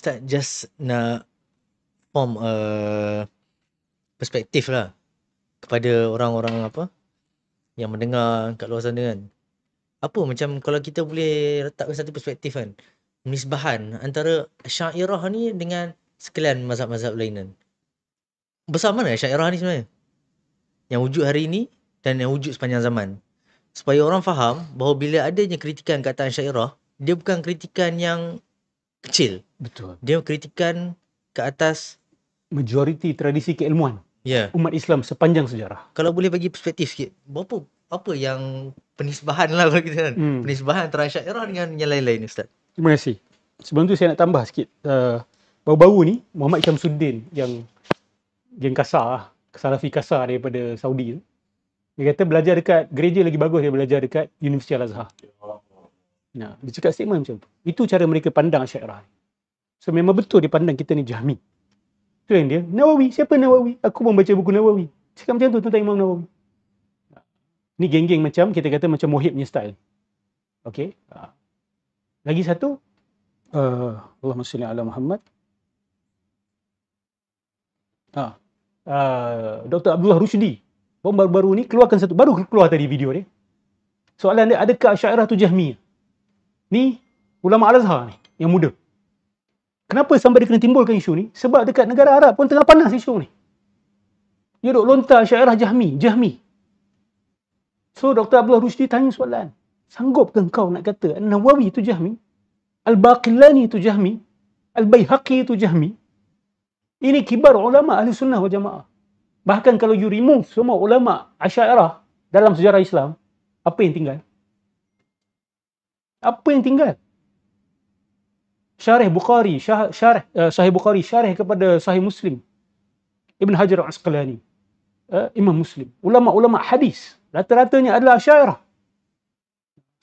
Ustaz just nak form perspektif lah kepada orang-orang apa yang mendengar kat luar sana kan. Apa macam kalau kita boleh letakkan satu perspektif kan, penisbahan antara Asy'ariyah ni dengan sekalian mazhab-mazhab lain kan. Besar mana Asy'ariyah ni sebenarnya? Yang wujud hari ini dan yang wujud sepanjang zaman. Supaya orang faham bahawa bila adanya kritikan ke atas Asy'ariyah, dia bukan kritikan yang kecil. Betul. Dia kritikan ke atas Majoriti tradisi keilmuan umat Islam sepanjang sejarah. Kalau boleh bagi perspektif sikit, apa yang penisbahan lah kalau kita kan. Penisbahan antara Asy'ariyah dengan yang lain-lain Ustaz. Terima kasih. Sebelum tu saya nak tambah sikit. Baru-baru ni Muhammad Syamsuddin yang geng kasar, Salafi kasar daripada Saudi tu, dia kata belajar dekat gereja lagi bagus dia belajar dekat Universiti Al-Azhar. Nah, dia cakap statement macam tu. Itu cara mereka pandang Asy'ariyah. So memang betul dia pandang kita ni Jahmi. Tu yang dia, Nawawi, siapa Nawawi? Aku pun baca buku Nawawi. Cakap macam tu tentang Imam Nawawi. Ni geng-geng macam, kita kata macam Mohib punya style. Okay. Lagi satu, Allahumma salli ala Muhammad. Dr. Abdullah Rushdi baru-baru ni keluarkan satu, baru keluar tadi video dia. Soalan dia, adakah Asy'ariyah tu Jahmiyah? Ni ulama Al-Azhar ni yang muda. Kenapa sampai dia kena timbulkan isu ni? Sebab dekat negara Arab pun tengah panas isu ni. Dia duk lontar Asy'ariyah Jahmi. So Dr. Abdullah Rushdi tanya soalan, sanggupkah kau nak kata Nawawi itu Jahmi? Al-Baqillani itu Jahmi? Al-Baihaqi itu Jahmi? Ini kibar ulama ahli sunnah wal jamaah. Bahkan kalau you remove semua ulama Asy'ariyah dalam sejarah Islam, apa yang tinggal? Apa yang tinggal? Syarih Bukhari, Sahih Bukhari, syarih kepada Sahih Muslim, Ibn Hajar Al-Asqalani, Imam Muslim, ulama-ulama hadis, rata-ratanya adalah Asy'ariyah.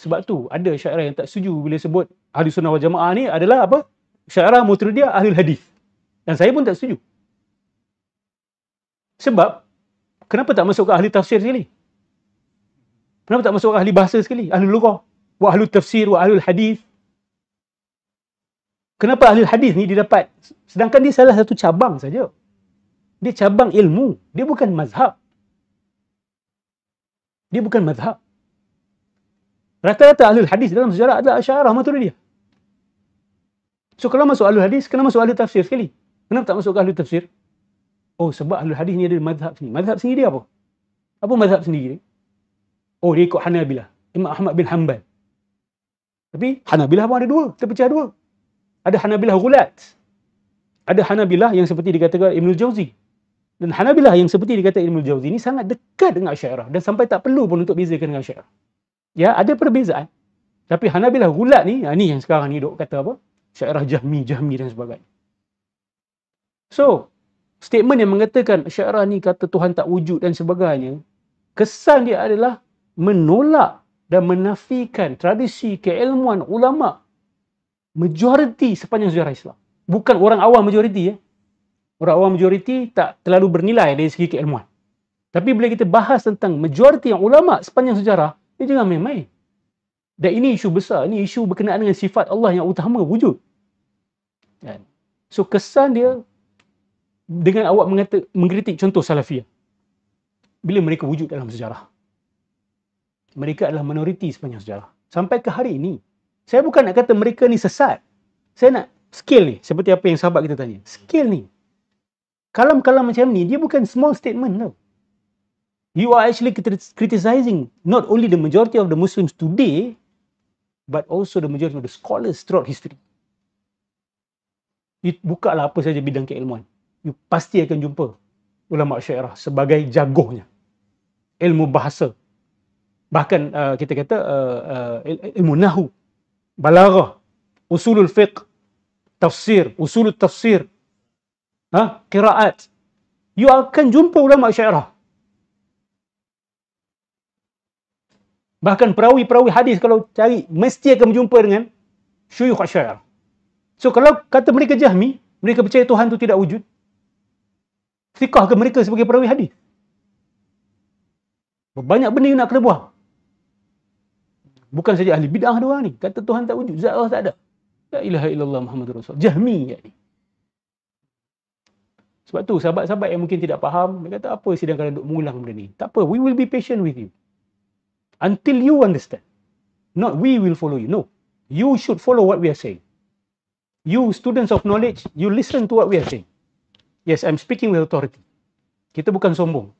Sebab tu ada Asy'ariyah yang tak setuju bila sebut ahli sunnah wal jamaah ni adalah apa? Asy'ariyah Maturidiyah ahli hadis. Dan saya pun tak setuju. Sebab kenapa tak masuk ke ahli tafsir sekali? Kenapa tak masuk ke ahli bahasa sekali? Ahli lughah, wa ahli tafsir, wa ahli hadis. Kenapa ahli hadis ni didapat? Sedangkan dia salah satu cabang saja. Dia cabang ilmu, dia bukan mazhab. Dia bukan mazhab. Rata-rata ahli hadis dalam sejarah adalah Asy'ariyah Maturidiyah. So kalau masuk ahli hadis, kena masuk ahli tafsir sekali. Kenapa tak masuk ke ahli tafsir? Oh, sebab ahli hadis ni ada mazhab sendiri. Mazhab sendiri dia apa? Apa mazhab sendiri dia? Oh, dia ikut Hanabilah, Imam Ahmad bin Hanbal. Tapi Hanabilah pun ada dua, terpecah dua. Ada Hanabilah Ghulat. Ada Hanabilah yang seperti dikatakan Ibnul Jauzi. Dan Hanabilah yang seperti dikatakan Ibnul Jauzi ni sangat dekat dengan Asy'ariyah dan sampai tak perlu pun untuk bezakan dengan Asy'ariyah. Ya, ada perbezaan. Tapi Hanabilah Ghulat ni, ni yang sekarang ni dok kata apa? Asy'ariyah Jahmi dan sebagainya. So, statement yang mengatakan Asy'ariyah ni kata Tuhan tak wujud dan sebagainya, kesan dia adalah menolak dan menafikan tradisi keilmuan ulama majoriti sepanjang sejarah Islam. Bukan orang awam majoriti ya. Orang awam majoriti tak terlalu bernilai dari segi keilmuan. Tapi bila kita bahas tentang majoriti yang ulama sepanjang sejarah, dia jangan main-main. Dan ini isu besar, ini isu berkenaan dengan sifat Allah yang utama wujud. So kesan dia dengan awak mengkritik contoh Salafiyah. Bila mereka wujud dalam sejarah. Mereka adalah minoriti sepanjang sejarah. Sampai ke hari ini. Saya bukan nak kata mereka ni sesat. Saya nak scale ni. Seperti apa yang sahabat kita tanya. Scale ni. Kalam-kalam macam ni, dia bukan small statement tau. You are actually criticizing not only the majority of the Muslims today, but also the majority of the scholars throughout history. You bukalah apa saja bidang keilmuan. You pasti akan jumpa ulama Asy'ariyah sebagai jagohnya. Ilmu bahasa. Bahkan kita kata ilmu nahwu, balaghah, usulul fiqh, tafsir, usulul tafsir, qiraat. You akan jumpa ulama Asy'ariyah. Bahkan perawi-perawi hadis kalau cari mesti akan berjumpa dengan syuyukh Asy'ariyah. So kalau kata mereka Jahmi, mereka percaya Tuhan itu tidak wujud, fikah ke mereka sebagai perawi hadis? Banyak benda yang nak kena buang. Bukan saja ahli bid'ah dia orang ni, kata Tuhan tak wujud, zat Allah tak ada. La ilaha illallah Muhammadur Rasul. Jahmi yani. Sebab tu sahabat-sahabat yang mungkin tidak faham, dia kata apa sidang kalian duk mengulang benda ni. Tak apa, we will be patient with you. Until you understand. Not we will follow you. No. You should follow what we are saying. You students of knowledge, you listen to what we are saying. Yes, I'm speaking with authority. Kita bukan sombong.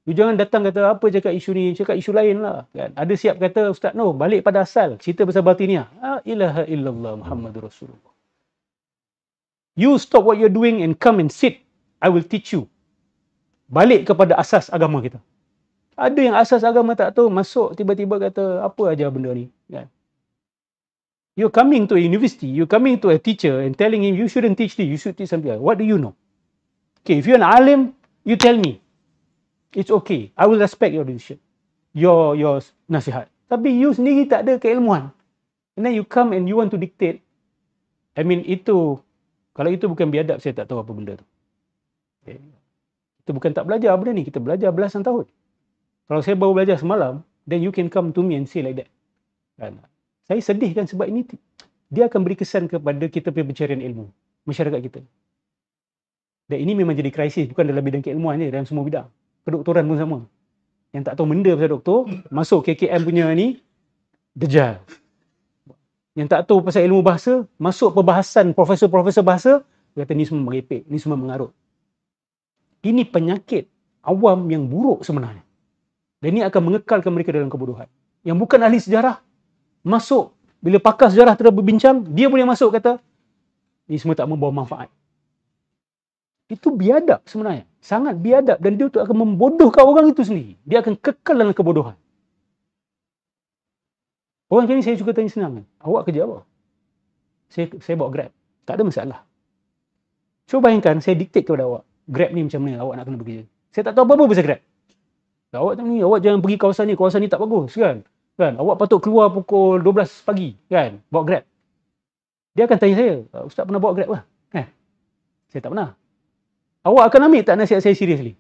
You jangan datang kata apa cakap isu ni, cakap isu lain lah. Kan? Ada siap kata, Ustaz, no, balik pada asal. Cerita pasal batiniah. La ilaha illallah Muhammadur Rasulullah. You stop what you're doing and come and sit. I will teach you. Balik kepada asas agama kita. Ada yang asas agama tak tahu, masuk tiba-tiba kata, apa aja benda ni. Kan? You're coming to a university, you're coming to a teacher and telling him, you shouldn't teach this, you should teach something else. What do you know? Okay, if you're an alim, you tell me. It's okay. I will respect your decision. Your nasihat. Tapi you sendiri tak ada keilmuan. And then you come and you want to dictate. I mean, itu, kalau itu bukan biadab, saya tak tahu apa benda tu. Okay. Kita bukan tak belajar benda ni, kita belajar belasan tahun. Kalau saya baru belajar semalam, then you can come to me and say like that. Kan? Saya sedih kan sebab ini, dia akan beri kesan kepada kita punya pencarian ilmu. Masyarakat kita. Dan ini memang jadi krisis, bukan dalam bidang keilmuan je, dalam semua bidang. Kedoktoran pun sama. Yang tak tahu benda pasal doktor, masuk KKM punya ni, dejal. Yang tak tahu pasal ilmu bahasa, masuk perbahasan profesor-profesor bahasa, kata ni semua merepek, ni semua mengarut. Ini penyakit awam yang buruk sebenarnya. Dan ini akan mengekalkan mereka dalam kebodohan. Yang bukan ahli sejarah, masuk, bila pakar sejarah terus berbincang, dia boleh masuk kata, ni semua tak membawa manfaat. Itu biadab sebenarnya. Sangat biadab. Dan dia tu akan membodohkan orang itu sendiri. Dia akan kekal dalam kebodohan. Orang kini saya suka tanya senang. Awak kerja apa? Saya bawa Grab. Tak ada masalah. Cuba bayangkan saya dictate kepada awak. Grab ni macam mana awak nak kena bekerja. Saya tak tahu apa-apa pasal Grab. Awak ni, awak jangan pergi kawasan ni tak bagus kan. Awak patut keluar pukul 12 pagi kan. Bawa Grab. Dia akan tanya saya, Ustaz pernah bawa Grab ke? Saya tak pernah. Awak akan ambil tak nasihat saya seriously?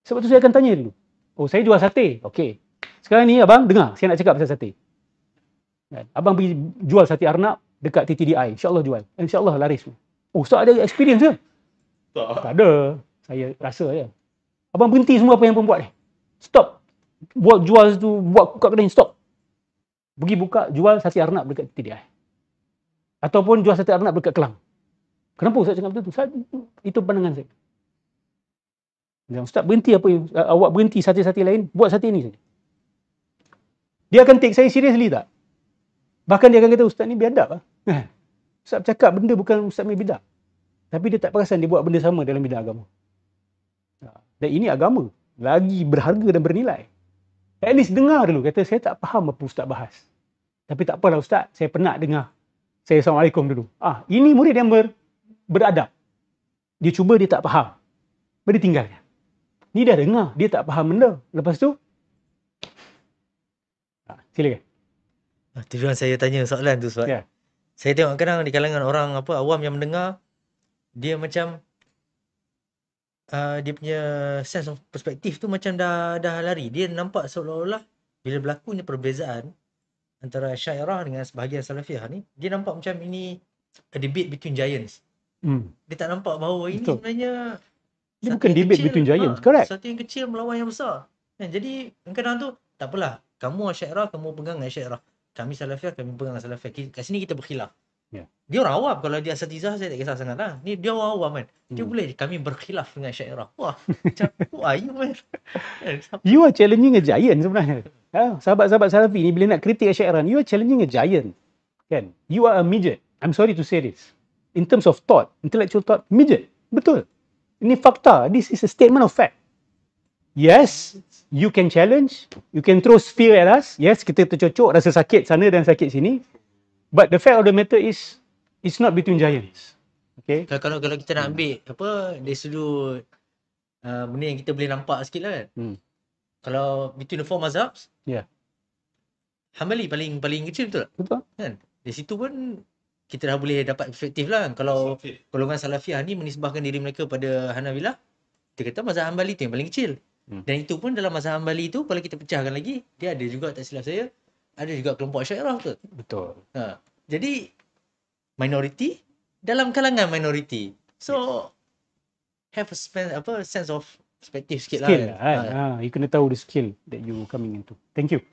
Sebab tu saya akan tanya dulu. Oh, saya jual sate. Okey. Sekarang ni abang dengar, saya nak cakap pasal sate. Kan? Abang pergi jual sate Arnab dekat TTDI. InsyaAllah jual. InsyaAllah laris. Oh, Ustaz ada experience ke? Tak ada. Saya rasa je. Abang berhenti semua apa yang abang buat ni. Stop. Buat jual tu, buat buka kedai, stop. Pergi buka, jual sate Arnab dekat TTDI. Ataupun jual sate Arnab dekat Kelang. Kenapa Ustaz cakap betul tu? Itu pandangan saya. Dan Ustaz berhenti apa yang, awak berhenti sate-sate lain, buat sate ni saja. Dia akan take saya seriously tak? Bahkan dia akan kata, Ustaz ni biadab lah. Ustaz cakap benda bukan Ustaz ni biadab. Tapi dia tak perasan dia buat benda sama dalam bidang agama. Dan ini agama. Lagi berharga dan bernilai. At least dengar dulu. Kata, saya tak faham apa Ustaz bahas. Tapi tak apalah Ustaz, saya penat dengar. Saya Assalamualaikum dulu. Ini murid yang beradab. Dia cuba, dia tak faham. Dia tinggalkan. Ni dah dengar, dia tak faham benda. Lepas tu, silakan. Tujuan saya tanya soalan tu sebab saya tengok kadang di kalangan orang awam yang mendengar, dia macam dia punya sense of perspektif tu macam dah lari. Dia nampak seolah-olah bila berlakunya perbezaan antara Syairah dengan sebahagian Salafiyah ni, dia nampak macam ini a debate between giants. Dia tak nampak bahawa ini sebenarnya dia bukan debate between giants, correct. Satu yang kecil melawan yang besar. Jadi kadang tu tak apalah, kamu Syairah, kamu pegang dengan Syairah. Kami Salafiyah, kami pegang dengan Salafiyah. Kat sini kita berkhilaf. Dia orang awam. Kalau dia asatizah, saya tak kisah sangat lah. Ni dia orang awam kan. Dia boleh kami berkhilaf dengan Syairah. Wah, macam you man. You are challenging a giant sebenarnya. Sahabat-sahabat Salafi ni bila nak kritik Syairah, you are challenging a giant. Kan? You are a midget. I'm sorry to say this. In terms of thought, intellectual thought, midget. Betul. Ini fakta. This is a statement of fact. Yes, you can challenge. You can throw spear at us. Yes, kita tercocok, rasa sakit sana dan sakit sini. But the fact of the matter is, it's not between giants. Okay? Kalau kita nak ambil dari sudut benda yang kita boleh nampak sikit lah kan. Kalau between the four mazhabs, Hambali paling kecil betul tak? Betul. Kan? Dari situ pun kita dah boleh dapat perspektif lah. Kalau golongan Salafiyah ni menisbahkan diri mereka pada Hanabilah, dia kata mazhab Hambali tu yang paling kecil. Dan itu pun dalam mazhab Hambali tu, kalau kita pecahkan lagi, dia ada juga, tak silap saya, ada juga kelompok Syairah tu. Betul. Jadi minority dalam kalangan minority. So have a sense of perspective sikit lah Skill kan. lah kan. You kena tahu the skill that you coming into. Thank you.